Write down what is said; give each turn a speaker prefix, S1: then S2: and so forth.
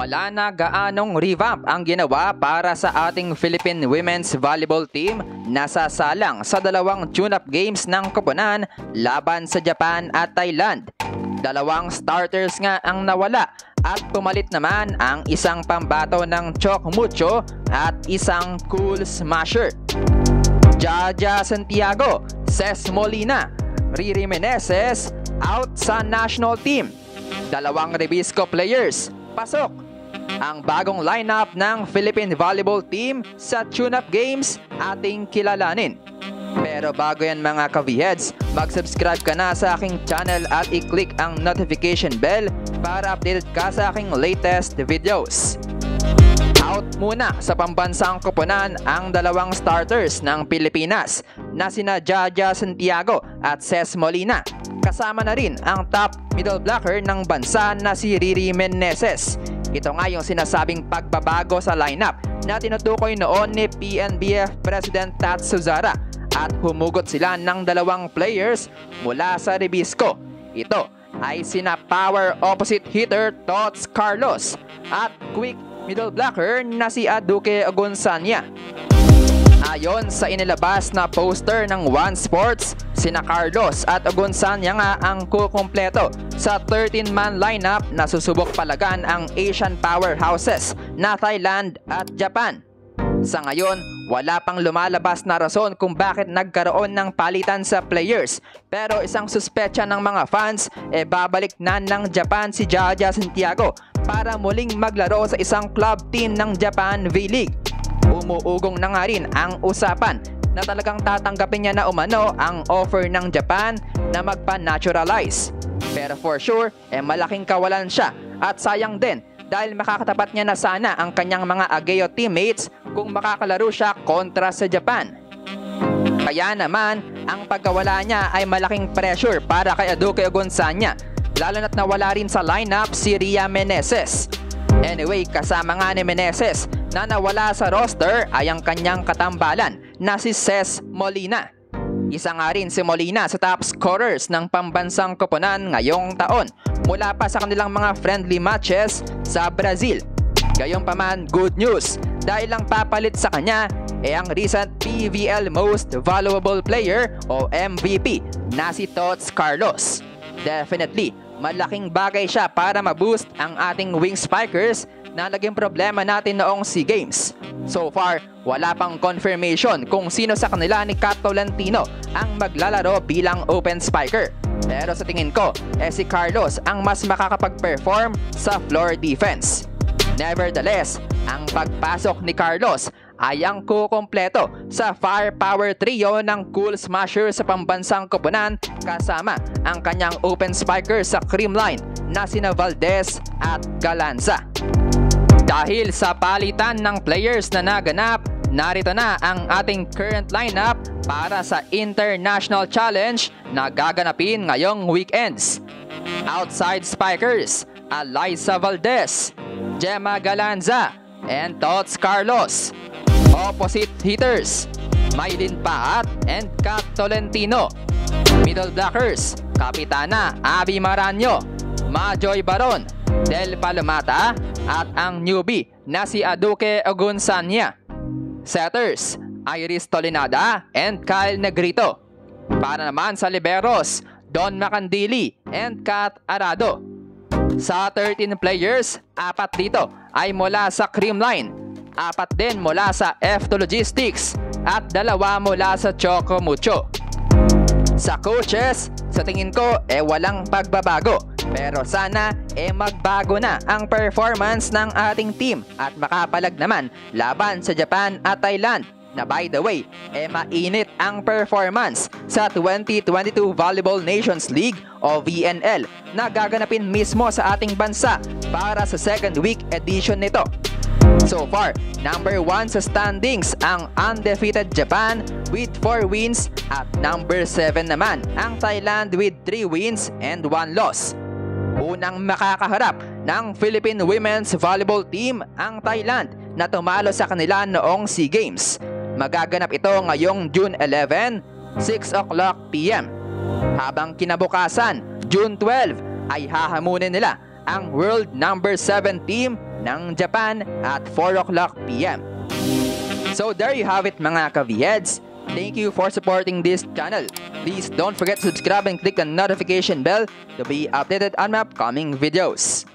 S1: Wala na gaanong revamp ang ginawa para sa ating Philippine Women's Volleyball Team na sasalang sa dalawang tune-up games ng koponan laban sa Japan at Thailand. Dalawang starters nga ang nawala at pumalit naman ang isang pambato ng Chok Mucho at isang cool smasher. Jaja Santiago, Ces Molina, Riri Meneses out sa national team. Dalawang Rebisco players pasok. Ang bagong lineup ng Philippine Volleyball Team sa tune-up games ating kilalanin. Pero bago yan mga ka-V-Heads, mag-subscribe ka na sa aking channel at i-click ang notification bell para updated ka sa aking latest videos. Out muna sa pambansang koponan ang dalawang starters ng Pilipinas na sina Jaja Santiago at Ces Molina. Kasama na rin ang top middle blocker ng bansa na si Riri Meneses. Ito nga yung sinasabing pagbabago sa lineup na tinutukoy noon ni PNBF President Tat Suzara at humugot sila ng dalawang players mula sa Rebisco. Ito ay sina power opposite hitter Tots Carlos at quick middle blocker na si Aduke Agunsanya. Ayon sa inilabas na poster ng One Sports, sina Carlos at Agunsanya nga ang kukumpleto sa 13-man lineup na susubok palagan ang Asian powerhouses na Thailand at Japan. Sa ngayon, wala pang lumalabas na rason kung bakit nagkaroon ng palitan sa players. Pero isang suspecha ng mga fans babalik na ng Japan si Jaja Santiago para muling maglaro sa isang club team ng Japan V-League. Umuugong na nga rin ang usapan na talagang tatanggapin niya na umano ang offer ng Japan na magpa-naturalize. Pero for sure, malaking kawalan siya at sayang din dahil makakatapat niya na sana ang kanyang mga Ageo teammates kung makakalaro siya kontra sa Japan. Kaya naman, ang pagkawala niya ay malaking pressure para kay Aduke Agunsanya, lalo na't nawala rin sa lineup si Ria Meneses. Anyway, kasama nga ni Meneses na nawala sa roster ay ang kanyang katambalan na si Ces Molina. Isa nga rin si Molina sa top scorers ng pambansang koponan ngayong taon mula pa sa kanilang mga friendly matches sa Brazil. Gayunpaman, good news dahil lang papalit sa kanya ang recent PVL Most Valuable Player o MVP na si Tots Carlos. Definitely, malaking bagay siya para ma-boost ang ating wing spikers na naging problema natin noong SEA Games. So far, wala pang confirmation kung sino sa kanila ni Kat Tolentino ang maglalaro bilang open spiker. Pero sa tingin ko, si Carlos ang mas makakapag-perform sa floor defense. Nevertheless, ang pagpasok ni Carlos ay ang kukumpleto sa firepower trio ng cool smasher sa pambansang koponan kasama ang kanyang open spiker sa creamline na sina Valdez at Galanza. Dahil sa palitan ng players na naganap, narito na ang ating current lineup para sa International Challenge na gaganapin ngayong weekends. Outside spikers, Alyssa Valdez, Gemma Galanza, and Tots Carlos. Opposite hitters, Maylin Paat and Kat Tolentino. Middle blockers, Kapitana Abby Maranyo, Majoy Baron, Del Palomata at ang newbie na si Aduke Agunsanya. Setters, Iris Tolinada and Kyle Negrito. Para naman sa liberos, Don Macandili and Kat Arado. Sa 13 players, 4 dito ay mula sa Creamline, 4 din mula sa F2 Logistics at 2 mula sa Choco Mucho. Sa coaches, sa tingin ko walang pagbabago. Pero sana magbago na ang performance ng ating team at makapalag naman laban sa Japan at Thailand na by the way, mainit ang performance sa 2022 Volleyball Nations League o VNL na gaganapin mismo sa ating bansa para sa second week edition nito. So far, number 1 sa standings ang undefeated Japan with 4 wins at number 7 naman ang Thailand with 3 wins and 1 loss. Unang makakaharap ng Philippine Women's Volleyball Team ang Thailand na tumalo sa kanila noong SEA Games. Magaganap ito ngayong June 11, 6 o'clock PM. Habang kinabukasan, June 12, ay hahamunin nila ang world number 7 team ng Japan at 4 o'clock PM. So there you have it mga ka-VHeads. Thank you for supporting this channel. Please don't forget to subscribe and click the notification bell to be updated on my upcoming videos.